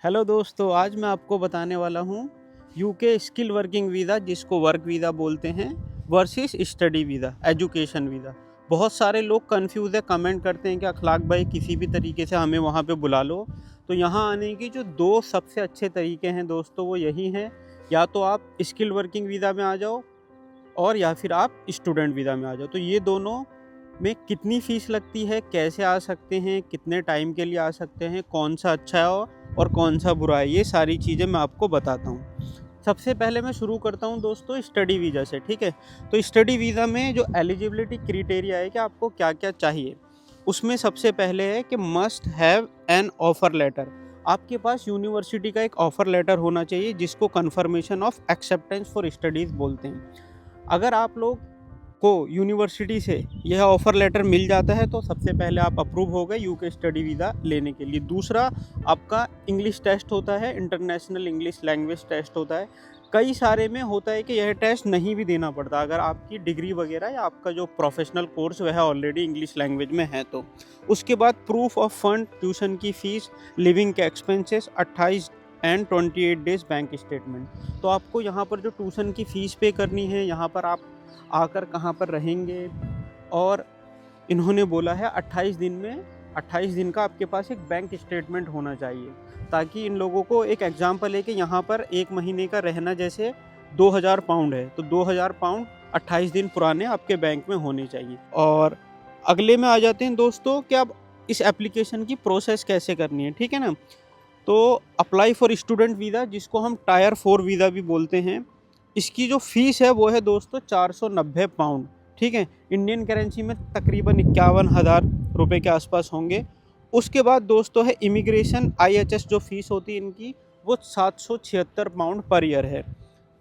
Hello दोस्तों, आज मैं आपको बताने वाला हूँ यूके स्किल वर्किंग वीज़ा, जिसको वर्क वीज़ा बोलते हैं, versus study visa, education visa. बहुत सारे लोग कंफ्यूज है, कमेंट करते हैं कि अखलाक भाई किसी भी तरीके से हमें वहाँ पे बुला लो। तो यहाँ आने की जो दो सबसे अच्छे तरीके हैं दोस्तों, वो यही हैं, या तो आप स्किल वर्किंग वीज़ा में आ जाओ और या फिर आप स्टूडेंट वीज़ा में आ जाओ। तो ये दोनों में कितनी फ़ीस लगती है, कैसे आ सकते हैं, कितने टाइम के लिए आ सकते हैं, कौन सा अच्छा है और कौन सा बुरा है, ये सारी चीज़ें मैं आपको बताता हूँ। सबसे पहले मैं शुरू करता हूँ दोस्तों स्टडी वीज़ा से, ठीक है। तो स्टडी वीज़ा में जो एलिजिबिलिटी क्राइटेरिया है कि आपको क्या क्या चाहिए, उसमें सबसे पहले है कि must have an offer letter. आपके पास यूनिवर्सिटी का एक ऑफ़र लेटर होना चाहिए, जिसको confirmation of acceptance for studies बोलते हैं। अगर आप लोग को यूनिवर्सिटी से यह ऑफ़र लेटर मिल जाता है तो सबसे पहले आप अप्रूव हो गए यूके स्टडी वीज़ा लेने के लिए। दूसरा, आपका इंग्लिश टेस्ट होता है, इंटरनेशनल इंग्लिश लैंग्वेज टेस्ट होता है। कई सारे में होता है कि यह टेस्ट नहीं भी देना पड़ता अगर आपकी डिग्री वगैरह या आपका जो प्रोफेशनल कोर्स वह ऑलरेडी इंग्लिश लैंग्वेज में है तो। उसके बाद प्रूफ ऑफ फंड, ट्यूशन की फ़ीस, लिविंग के expenses, 28 and 28 days bank statement. तो आपको यहाँ पर जो ट्यूशन की फ़ीस पे करनी है, यहाँ पर आप आकर कहाँ पर रहेंगे, और इन्होंने बोला है 28 दिन में 28 दिन का आपके पास एक बैंक स्टेटमेंट होना चाहिए, ताकि इन लोगों को एक एग्जांपल है कि यहाँ पर एक महीने का रहना जैसे 2000 पाउंड है, तो 2000 पाउंड 28 दिन पुराने आपके बैंक में होने चाहिए। और अगले में आ जाते हैं दोस्तों कि अब इस एप्लीकेशन की प्रोसेस कैसे करनी है, ठीक है ना। तो अप्लाई फॉर स्टूडेंट वीज़ा, जिसको हम टायर 4 वीज़ा भी बोलते हैं, इसकी जो फ़ीस है वो है दोस्तों 490 पाउंड, ठीक है। इंडियन करेंसी में तकरीबन 51,000 रुपये के आसपास होंगे। उसके बाद दोस्तों है इमिग्रेशन, IHS जो फ़ीस होती है इनकी, वो 776 पाउंड पर ईयर है।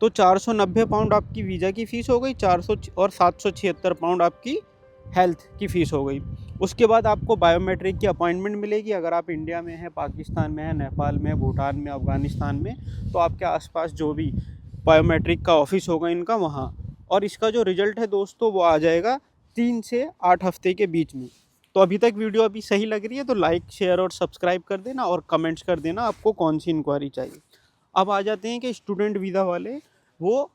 तो 490 पाउंड आपकी वीज़ा की फ़ीस हो गई, 400 और 776 पाउंड आपकी हेल्थ की फ़ीस हो गई। उसके बाद आपको बायोमेट्रिक की अपॉइंटमेंट मिलेगी। अगर आप इंडिया में हैं, पाकिस्तान में हैं, नेपाल में, भूटान में, अफ़गानिस्तान में, तो आपके आसपास जो भी बायोमेट्रिक का ऑफिस होगा इनका, वहाँ। और इसका जो रिज़ल्ट है दोस्तों वो आ जाएगा 3 से 8 हफ्ते के बीच में। तो अभी तक वीडियो अभी सही लग रही है तो लाइक, शेयर और सब्सक्राइब कर देना, और कमेंट्स कर देना आपको कौन सी इंक्वायरी चाहिए। अब आ जाते हैं कि स्टूडेंट वीज़ा वाले वो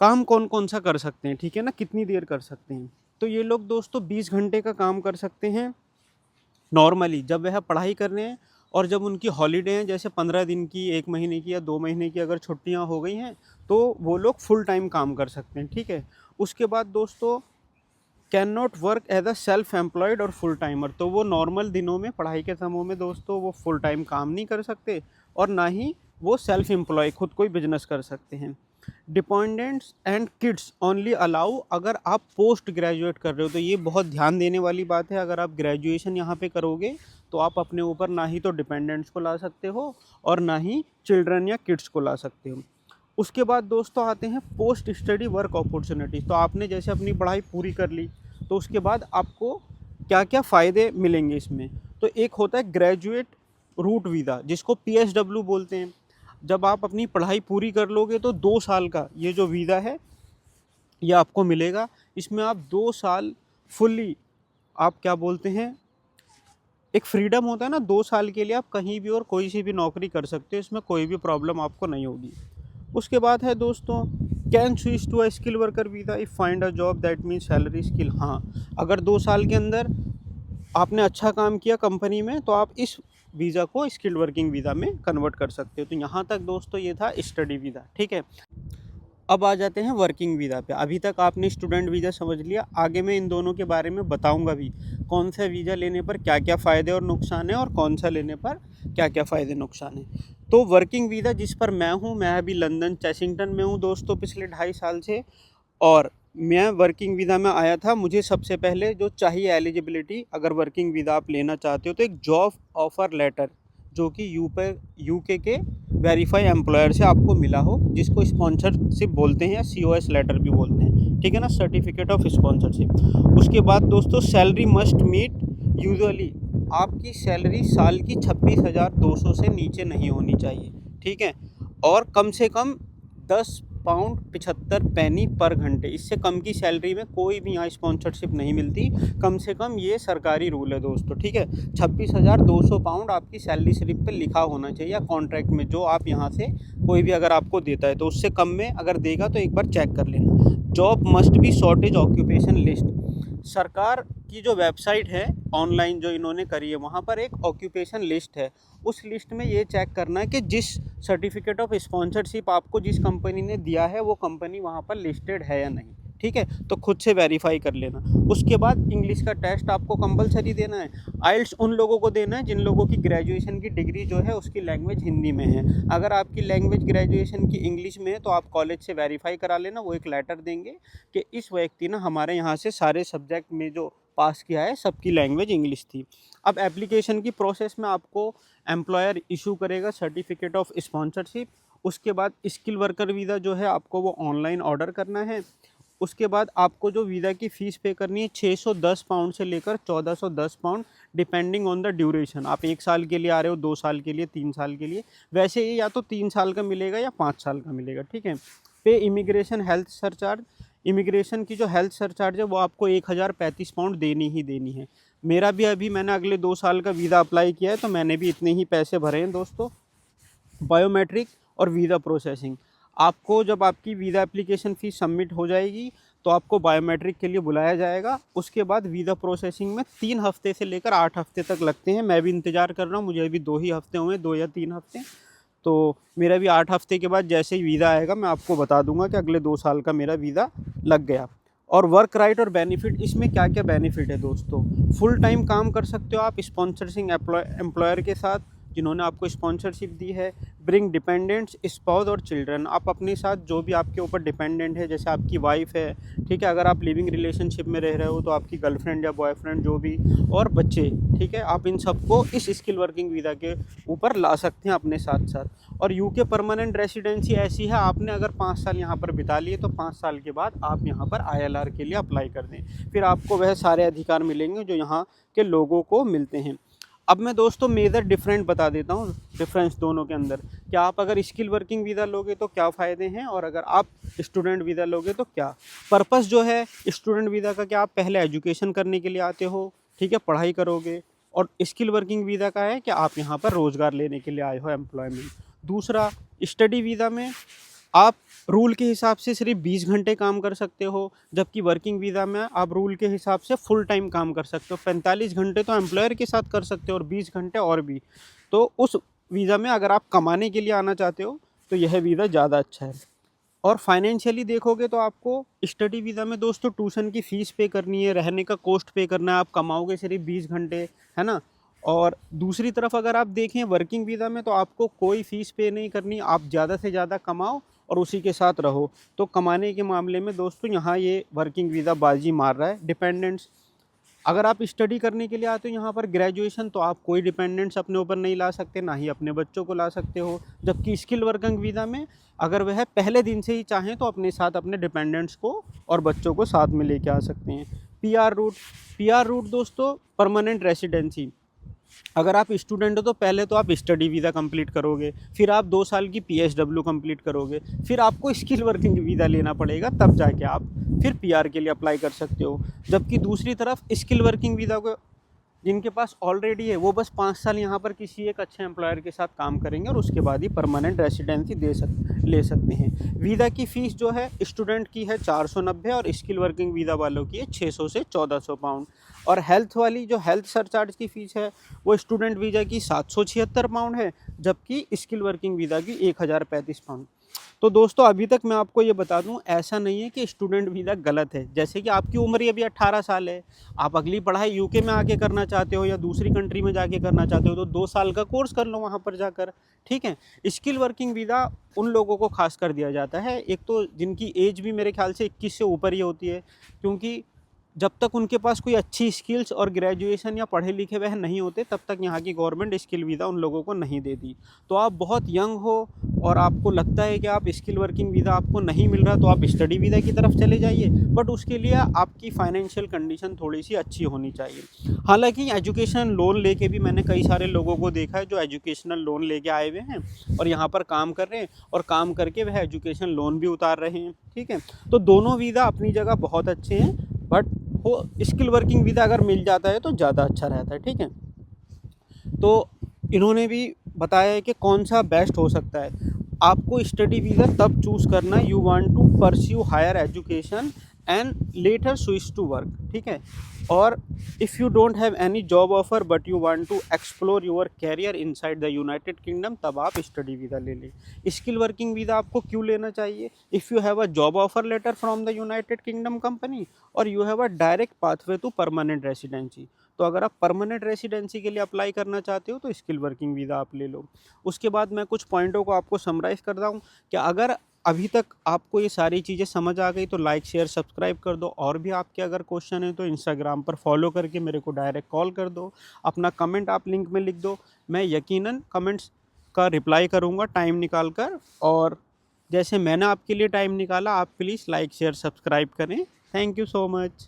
काम कौन कौन सा कर सकते हैं, ठीक है ना, कितनी देर कर सकते हैं। तो ये लोग दोस्तों 20 घंटे का काम कर सकते हैं नॉर्मली, जब वह पढ़ाई कर रहे हैं। और जब उनकी हॉलीडे हैं, जैसे 15 दिन की, 1 महीने की या 2 महीने की अगर छुट्टियां हो गई हैं, तो वो लोग फुल टाइम काम कर सकते हैं, ठीक है। उसके बाद दोस्तों can not work as a self employed और फुल टाइमर। तो वो नॉर्मल दिनों में, पढ़ाई के समय में दोस्तों, वो फुल टाइम काम नहीं कर सकते, और ना ही वो सेल्फ एम्प्लॉय खुद कोई बिजनेस कर सकते हैं। Dependents and kids only allow, अगर आप पोस्ट ग्रेजुएट कर रहे हो, तो ये बहुत ध्यान देने वाली बात है। अगर आप ग्रेजुएशन यहाँ पे करोगे तो आप अपने ऊपर ना ही तो डिपेंडेंट्स को ला सकते हो और ना ही चिल्ड्रन या किड्स को ला सकते हो। उसके बाद दोस्तों आते हैं पोस्ट स्टडी वर्क अपॉर्चुनिटीज़। तो आपने जैसे अपनी पढ़ाई पूरी कर ली, तो उसके बाद आपको क्या क्या फ़ायदे मिलेंगे इसमें। तो एक होता है ग्रेजुएट रूट वीज़ा, जिसको PSW बोलते हैं। जब आप अपनी पढ़ाई पूरी कर लोगे तो 2 साल का ये जो वीज़ा है ये आपको मिलेगा। इसमें आप 2 साल फुल्ली, आप क्या बोलते हैं, एक फ्रीडम होता है ना, 2 साल के लिए आप कहीं भी और कोई सी भी नौकरी कर सकते हो, इसमें कोई भी प्रॉब्लम आपको नहीं होगी। उसके बाद है दोस्तों can switch to a skill worker visa if find a job that mean salary skill. हाँ, अगर 2 साल के अंदर आपने अच्छा काम किया कंपनी में, तो आप इस वीज़ा को स्किल्ड वर्किंग वीज़ा में कन्वर्ट कर सकते हो। तो यहाँ तक दोस्तों ये था स्टडी वीज़ा, ठीक है। अब आ जाते हैं वर्किंग वीज़ा पे। अभी तक आपने स्टूडेंट वीज़ा समझ लिया, आगे मैं इन दोनों के बारे में बताऊंगा भी, कौन सा वीज़ा लेने पर क्या क्या फ़ायदे और नुकसान है, और कौन सा लेने पर क्या क्या फ़ायदे नुकसान है। तो वर्किंग वीज़ा जिस पर मैं हूँ, मैं अभी लंदन चेसिंगटन में हूँ दोस्तों पिछले 2.5 साल से। और मैं वर्किंग वीज़ा में आया था। मुझे सबसे पहले जो चाहिए एलिजिबिलिटी, अगर वर्किंग वीज़ा आप लेना चाहते हो, तो एक जॉब ऑफ़र लेटर जो कि यूके के वेरीफाई एम्प्लॉयर से आपको मिला हो, जिसको स्पॉन्सरशिप बोलते हैं या COS लेटर भी बोलते हैं, ठीक है ना, सर्टिफिकेट ऑफ स्पॉन्सरशिप। उसके बाद दोस्तों सैलरी मस्ट मीट, यूजुअली आपकी सैलरी साल की 26,200 से नीचे नहीं होनी चाहिए, ठीक है। और कम से कम 10 £2.75 पर घंटे। इससे कम की सैलरी में कोई भी यहाँ स्पॉन्सरशिप नहीं मिलती, कम से कम ये सरकारी रूल है दोस्तों, ठीक है। £26,200 आपकी सैलरी स्लिप पे लिखा होना चाहिए, या कॉन्ट्रैक्ट में जो आप यहाँ से कोई भी अगर आपको देता है, तो उससे कम में अगर देगा तो एक बार चेक कर लेना। Job must be shortage occupation list, सरकार की जो वेबसाइट है ऑनलाइन जो इन्होंने करी है, वहाँ पर एक ऑक्यूपेशन लिस्ट है। उस लिस्ट में ये चेक करना है कि जिस सर्टिफिकेट ऑफ स्पॉन्सरशिप आपको जिस कंपनी ने दिया है वो कंपनी वहाँ पर लिस्टेड है या नहीं, ठीक है। तो खुद से वेरीफाई कर लेना। उसके बाद इंग्लिश का टेस्ट आपको कंपलसरी देना है। आइल्स उन लोगों को देना है जिन लोगों की ग्रेजुएशन की डिग्री जो है उसकी लैंग्वेज हिंदी में है। अगर आपकी लैंग्वेज ग्रेजुएशन की इंग्लिश में है तो आप कॉलेज से वेरीफाई करा लेना, वो एक लेटर देंगे कि इस व्यक्ति ने हमारे यहाँ से सारे सब्जेक्ट में जो पास किया है सबकी लैंग्वेज इंग्लिश थी। अब एप्लीकेशन की प्रोसेस में आपको एम्प्लॉयर इशू करेगा सर्टिफिकेट ऑफ स्पॉन्सरशिप। उसके बाद स्किल वर्कर वीज़ा जो है आपको वो ऑनलाइन ऑर्डर करना है। उसके बाद आपको जो वीज़ा की फ़ीस पे करनी है £610 से लेकर £1410, डिपेंडिंग ऑन द ड्यूरेशन। आप 1 साल के लिए आ रहे हो, 2 साल के लिए, 3 साल के लिए, वैसे ये या तो 3 साल का मिलेगा या 5 साल का मिलेगा, ठीक है। पे इमिग्रेशन हेल्थ सरचार्ज, इमिग्रेशन की जो हेल्थ सरचार्ज है वो आपको £1035 देनी ही देनी है। मेरा भी अभी मैंने अगले 2 साल का वीज़ा अप्लाई किया है तो मैंने भी इतने ही पैसे भरे हैं दोस्तों। बायोमेट्रिक और वीज़ा प्रोसेसिंग, आपको जब आपकी वीज़ा एप्लीकेशन फ़ीस सबमिट हो जाएगी तो आपको बायोमेट्रिक के लिए बुलाया जाएगा। उसके बाद वीज़ा प्रोसेसिंग में 3 हफ्ते से लेकर 8 हफ्ते तक लगते हैं। मैं भी इंतज़ार कर रहा हूँ, मुझे अभी 2 ही हफ्ते हुए, 2 या 3 हफ्ते। तो मेरा भी 8 हफ्ते के बाद जैसे ही वीज़ा आएगा मैं आपको बता दूंगा कि अगले 2 साल का मेरा वीज़ा लग गया। और वर्क राइट और बेनिफिट, इसमें क्या क्या बेनिफिट है दोस्तों। फुल टाइम काम कर सकते हो आप स्पॉन्सरसिंग एम्प्लॉयर के साथ जिन्होंने आपको स्पॉन्सरशिप दी है। ब्रिंग डिपेंडेंट्स, स्पाउस और चिल्ड्रन, आप अपने साथ जो भी आपके ऊपर डिपेंडेंट है, जैसे आपकी वाइफ है, ठीक है, अगर आप लिविंग रिलेशनशिप में रह रहे हो तो आपकी गर्लफ्रेंड या बॉयफ्रेंड जो भी, और बच्चे, ठीक है, आप इन सबको इस स्किल वर्किंग वीज़ा के ऊपर ला सकते हैं अपने साथ साथ। और यूके परमानेंट रेसिडेंसी ऐसी है, आपने अगर 5 साल यहाँ पर बिता लिए तो 5 साल के बाद आप यहाँ पर ILR के लिए अप्लाई कर दें, फिर आपको वह सारे अधिकार मिलेंगे जो यहाँ के लोगों को मिलते हैं। अब मैं दोस्तों मेजर डिफरेंट बता देता हूँ, डिफरेंस दोनों के अंदर, कि आप अगर स्किल वर्किंग वीज़ा लोगे तो क्या फ़ायदे हैं और अगर आप स्टूडेंट वीज़ा लोगे तो क्या। पर्पस जो है स्टूडेंट वीज़ा का, क्या आप पहले एजुकेशन करने के लिए आते हो, ठीक है, पढ़ाई करोगे। और स्किल वर्किंग वीज़ा का है कि आप यहाँ पर रोज़गार लेने के लिए आए हो, एम्प्लॉयमेंट। दूसरा, स्टडी वीज़ा में आप रूल के हिसाब से सिर्फ 20 घंटे काम कर सकते हो, जबकि वर्किंग वीज़ा में आप रूल के हिसाब से फुल टाइम काम कर सकते हो। 45 घंटे तो एम्प्लॉयर के साथ कर सकते हो और 20 घंटे और भी। तो उस वीज़ा में अगर आप कमाने के लिए आना चाहते हो तो यह वीज़ा ज़्यादा अच्छा है। और फाइनेंशियली देखोगे तो आपको स्टडी वीज़ा में दोस्तों ट्यूशन की फ़ीस पे करनी है, रहने का कॉस्ट पे करना है, आप कमाओगे सिर्फ 20 घंटे, है ना। और दूसरी तरफ अगर आप देखें वर्किंग वीज़ा में तो आपको कोई फ़ीस पे नहीं करनी, आप ज़्यादा से ज़्यादा कमाओ और उसी के साथ रहो। तो कमाने के मामले में दोस्तों यहाँ ये वर्किंग वीज़ा बाजी मार रहा है। डिपेंडेंट्स, अगर आप स्टडी करने के लिए आते हो यहाँ पर ग्रेजुएशन, तो आप कोई डिपेंडेंट्स अपने ऊपर नहीं ला सकते, ना ही अपने बच्चों को ला सकते हो। जबकि स्किल वर्किंग वीज़ा में अगर वह पहले दिन से ही चाहें तो अपने साथ अपने डिपेंडेंट्स को और बच्चों को साथ में लेके आ सकते हैं। PR रूट दोस्तों परमानेंट रेसिडेंसी, अगर आप स्टूडेंट हो तो पहले तो आप स्टडी वीज़ा कंप्लीट करोगे, फिर आप 2 साल की PSW कंप्लीट करोगे, फिर आपको स्किल वर्किंग वीज़ा लेना पड़ेगा, तब जाके आप फिर PR के लिए अप्लाई कर सकते हो। जबकि दूसरी तरफ स्किल वर्किंग वीज़ा को जिनके पास ऑलरेडी है वो बस 5 साल यहाँ पर किसी एक अच्छे एम्प्लॉयर के साथ काम करेंगे और उसके बाद ही परमानेंट रेसिडेंसी ले सकते हैं। वीज़ा की फ़ीस जो है स्टूडेंट की है 490 और स्किल वर्किंग वीज़ा वालों की है 600 से 1400 पाउंड। और हेल्थ वाली जो हेल्थ सरचार्ज की फ़ीस है वो स्टूडेंट वीज़ा की 776 पाउंड है, जबकि स्किल वर्किंग वीज़ा की 1035 पाउंड। तो दोस्तों अभी तक मैं आपको ये बता दूं, ऐसा नहीं है कि स्टूडेंट वीज़ा गलत है। जैसे कि आपकी उम्र अभी 18 साल है, आप अगली पढ़ाई यूके में आके करना चाहते हो या दूसरी कंट्री में जाके करना चाहते हो तो 2 साल का कोर्स कर लो वहाँ पर जाकर, ठीक है। स्किल वर्किंग वीज़ा उन लोगों को खास कर दिया जाता है, एक तो जिनकी एज भी मेरे ख्याल से 21 से ऊपर ही होती है, क्योंकि जब तक उनके पास कोई अच्छी स्किल्स और ग्रेजुएशन या पढ़े लिखे वह नहीं होते, तब तक यहाँ की गवर्नमेंट स्किल वीज़ा उन लोगों को नहीं देती। तो आप बहुत यंग हो और आपको लगता है कि आप स्किल वर्किंग वीज़ा आपको नहीं मिल रहा, तो आप स्टडी वीज़ा की तरफ चले जाइए, बट उसके लिए आपकी फाइनेंशियल कंडीशन थोड़ी सी अच्छी होनी चाहिए। हालांकि एजुकेशन लोन लेके भी मैंने कई सारे लोगों को देखा है जो एजुकेशनल लोन लेके आए हुए हैं और यहाँ पर काम कर रहे हैं, और काम करके वह एजुकेशन लोन भी उतार रहे हैं। ठीक है, तो दोनों वीज़ा अपनी जगह बहुत अच्छे हैं, बट वो स्किल वर्किंग वीज़ा अगर मिल जाता है तो ज़्यादा अच्छा रहता है। ठीक है, तो इन्होंने भी बताया है कि कौन सा बेस्ट हो सकता है। आपको स्टडी वीज़ा तब चूज़ करना you want to pursue higher education and later switch to work. ठीक है, और if you don't have any job offer but you want to explore your career inside the United Kingdom, तब आप study visa ले लें। Skill working visa आपको क्यों लेना चाहिए? If you have a job offer letter from the United Kingdom company और you have a direct pathway to permanent residency. तो अगर आप परमानेंट रेसिडेंसी के लिए अप्लाई करना चाहते हो तो स्किल वर्किंग वीज़ा आप ले लो। उसके बाद मैं कुछ पॉइंटों को आपको समराइज़ करता हूँ कि अगर अभी तक आपको ये सारी चीज़ें समझ आ गई तो लाइक शेयर सब्सक्राइब कर दो, और भी आपके अगर क्वेश्चन है तो इंस्टाग्राम पर फॉलो करके मेरे को डायरेक्ट कॉल कर दो, अपना कमेंट आप लिंक में लिख दो, मैं यकीनन कमेंट्स का रिप्लाई करूँगा टाइम निकाल कर। और जैसे मैंने आपके लिए टाइम निकाला, आप प्लीज़ लाइक शेयर सब्सक्राइब करें। Thank you so much.